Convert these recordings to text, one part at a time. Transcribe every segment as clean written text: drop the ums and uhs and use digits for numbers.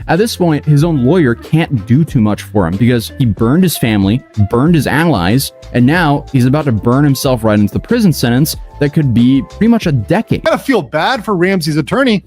At this point, his own lawyer can't do too much for him because he burned his family, burned his allies, and now he's about to burn himself right into the prison sentence that could be pretty much a decade. I gotta feel bad for Ramsey's attorney,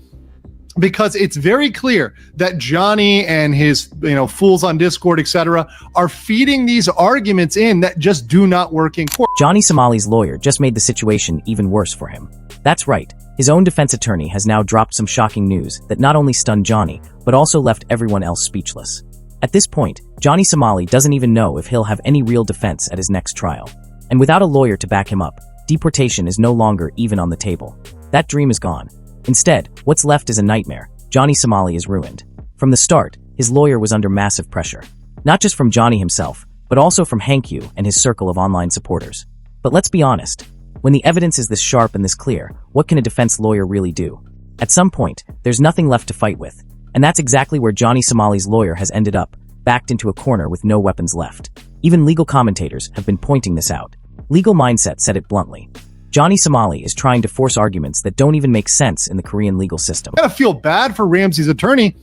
because it's very clear that Johnny and his, fools on Discord, etc., are feeding these arguments in that just do not work in court. Johnny Somali's lawyer just made the situation even worse for him. That's right. His own defense attorney has now dropped some shocking news that not only stunned Johnny, but also left everyone else speechless. At this point, Johnny Somali doesn't even know if he'll have any real defense at his next trial. And without a lawyer to back him up, deportation is no longer even on the table. That dream is gone. Instead, what's left is a nightmare. Johnny Somali is ruined. From the start, his lawyer was under massive pressure. Not just from Johnny himself, but also from Hank Yu and his circle of online supporters. But let's be honest. When the evidence is this sharp and this clear, what can a defense lawyer really do? At some point, there's nothing left to fight with. And that's exactly where Johnny Somali's lawyer has ended up, backed into a corner with no weapons left. Even legal commentators have been pointing this out. Legal Mindset said it bluntly. Johnny Somali is trying to force arguments that don't even make sense in the Korean legal system. I gotta feel bad for Ramsey's attorney,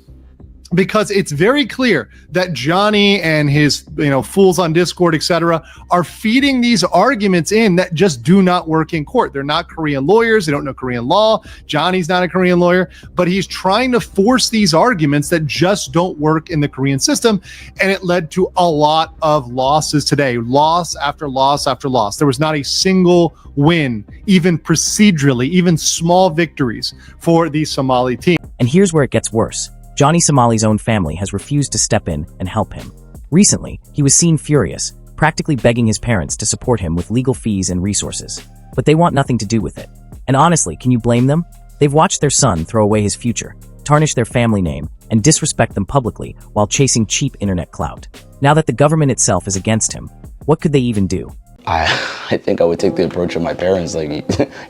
because it's very clear that Johnny and his, fools on Discord, etc., are feeding these arguments in that just do not work in court. They're not Korean lawyers. They don't know Korean law. Johnny's not a Korean lawyer, but he's trying to force these arguments that just don't work in the Korean system. And it led to a lot of losses today, loss after loss after loss. There was not a single win, even procedurally, even small victories for the Somali team. And here's where it gets worse. Johnny Somali's own family has refused to step in and help him. Recently, he was seen furious, practically begging his parents to support him with legal fees and resources. But they want nothing to do with it. And honestly, can you blame them? They've watched their son throw away his future, tarnish their family name, and disrespect them publicly while chasing cheap internet clout. Now that the government itself is against him, what could they even do? I think I would take the approach of my parents, like,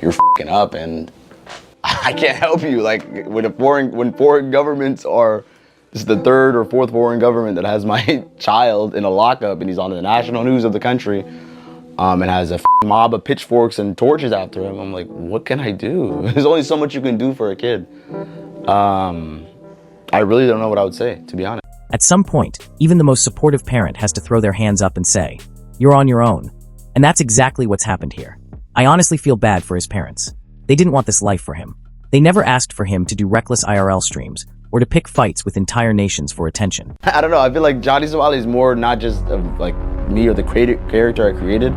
you're f***ing up and I can't help you. Like, when foreign governments are, this is the third or fourth foreign government that has my child in a lockup and he's on the national news of the country, and has a mob of pitchforks and torches after him. I'm like, what can I do? There's only so much you can do for a kid. I really don't know what I would say, to be honest. At some point, even the most supportive parent has to throw their hands up and say, you're on your own. And that's exactly what's happened here. I honestly feel bad for his parents. They didn't want this life for him. They never asked for him to do reckless IRL streams or to pick fights with entire nations for attention. I don't know, I feel like Johnny Somali is more not just of like me or the character I created.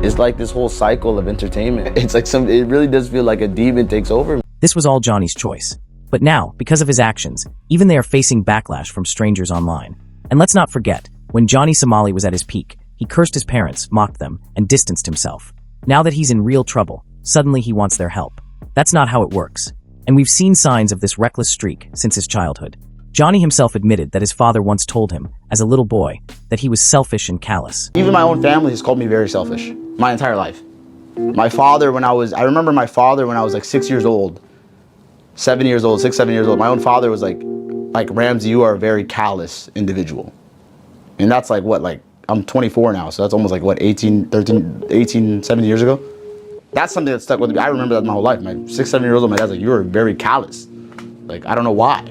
It's like this whole cycle of entertainment. It's like it really does feel like a demon takes over. This was all Johnny's choice. But now, because of his actions, even they are facing backlash from strangers online. And let's not forget, when Johnny Somali was at his peak, he cursed his parents, mocked them, and distanced himself. Now that he's in real trouble, suddenly he wants their help. That's not how it works. And we've seen signs of this reckless streak since his childhood. Johnny himself admitted that his father once told him, as a little boy, that he was selfish and callous. Even my own family has called me very selfish, my entire life. My father, I remember my father when I was like 6 years old, 7 years old, 6, 7 years old. My own father was like, Ramsey, you are a very callous individual. And that's like what, like, I'm 24 now, so that's almost like what, 18, 17 years ago? That's something that stuck with me. I remember that my whole life. My 6, 7 years old, my dad's like, you're very callous. Like, I don't know why.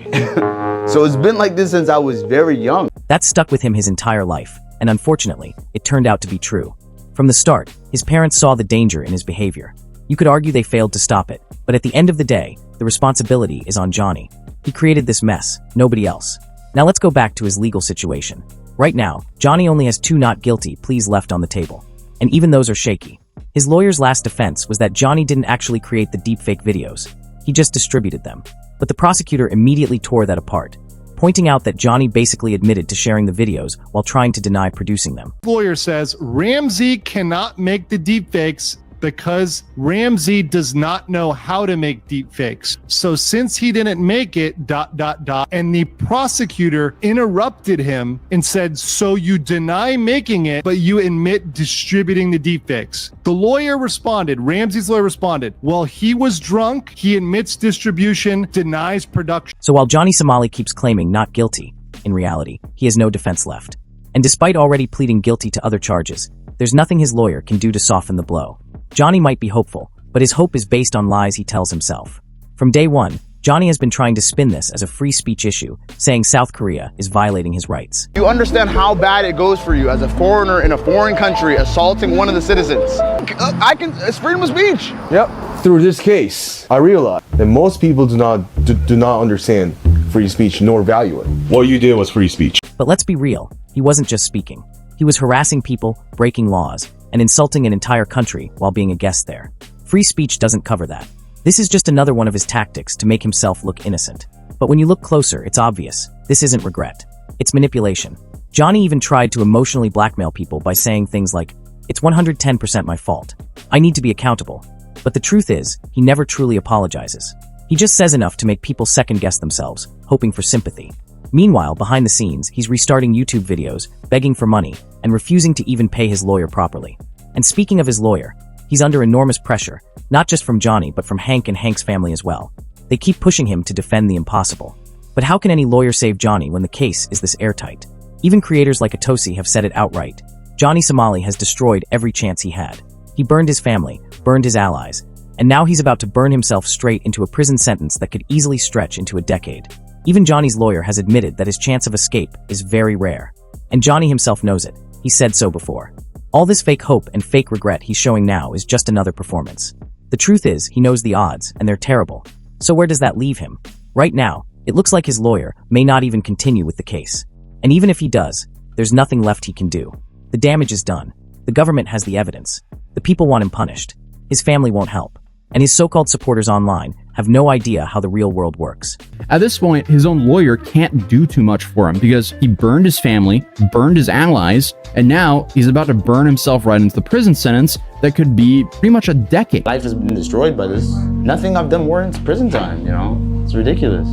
So it's been like this since I was very young. That stuck with him his entire life, and unfortunately, it turned out to be true. From the start, his parents saw the danger in his behavior. You could argue they failed to stop it, but at the end of the day, the responsibility is on Johnny. He created this mess, nobody else. Now let's go back to his legal situation. Right now, Johnny only has 2 not guilty pleas left on the table, and even those are shaky. His lawyer's last defense was that Johnny didn't actually create the deepfake videos. He just distributed them. But the prosecutor immediately tore that apart, pointing out that Johnny basically admitted to sharing the videos while trying to deny producing them. Lawyer says Ramsey cannot make the deepfakes because Ramsey does not know how to make deepfakes. So since he didn't make it, and the prosecutor interrupted him and said, so you deny making it, but you admit distributing the deepfakes. The lawyer responded, Ramsey's lawyer responded, well, he was drunk, he admits distribution, denies production. So while Johnny Somali keeps claiming not guilty, in reality, he has no defense left. And despite already pleading guilty to other charges, there's nothing his lawyer can do to soften the blow. Johnny might be hopeful, but his hope is based on lies he tells himself. From day one, Johnny has been trying to spin this as a free speech issue, saying South Korea is violating his rights. You understand how bad it goes for you as a foreigner in a foreign country assaulting one of the citizens. It's freedom of speech. Yep. Through this case, I realized that most people do not understand free speech nor value it. What you did was free speech. But let's be real, he wasn't just speaking. He was harassing people, breaking laws, and insulting an entire country while being a guest there. Free speech doesn't cover that. This is just another one of his tactics to make himself look innocent. But when you look closer, it's obvious. This isn't regret. It's manipulation. Johnny even tried to emotionally blackmail people by saying things like, "It's 110% my fault. I need to be accountable." But the truth is, he never truly apologizes. He just says enough to make people second-guess themselves, hoping for sympathy. Meanwhile, behind the scenes, he's restarting YouTube videos, begging for money, and refusing to even pay his lawyer properly. And speaking of his lawyer, he's under enormous pressure, not just from Johnny, but from Hank and Hank's family as well. They keep pushing him to defend the impossible. But how can any lawyer save Johnny when the case is this airtight? Even creators like Atosi have said it outright. Johnny Somali has destroyed every chance he had. He burned his family, burned his allies, and now he's about to burn himself straight into a prison sentence that could easily stretch into a decade. Even Johnny's lawyer has admitted that his chance of escape is very rare. And Johnny himself knows it. He said so before. All this fake hope and fake regret he's showing now is just another performance. The truth is, he knows the odds, and they're terrible. So where does that leave him? Right now, it looks like his lawyer may not even continue with the case. And even if he does, there's nothing left he can do. The damage is done. The government has the evidence. The people want him punished. His family won't help. And his so-called supporters online have no idea how the real world works. At this point, his own lawyer can't do too much for him because he burned his family, burned his allies, and now he's about to burn himself right into the prison sentence that could be pretty much a decade. Life has been destroyed by this. Nothing I've done warrants prison time, you know? It's ridiculous.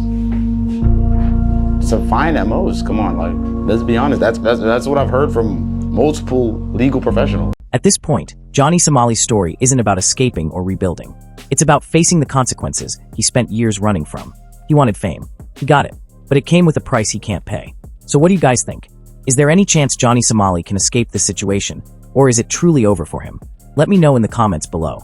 It's a fine at most. Come on, like, let's be honest. That's what I've heard from multiple legal professionals. At this point, Johnny Somali's story isn't about escaping or rebuilding. It's about facing the consequences he spent years running from. He wanted fame. He got it. But it came with a price he can't pay. So what do you guys think? Is there any chance Johnny Somali can escape this situation? Or is it truly over for him? Let me know in the comments below.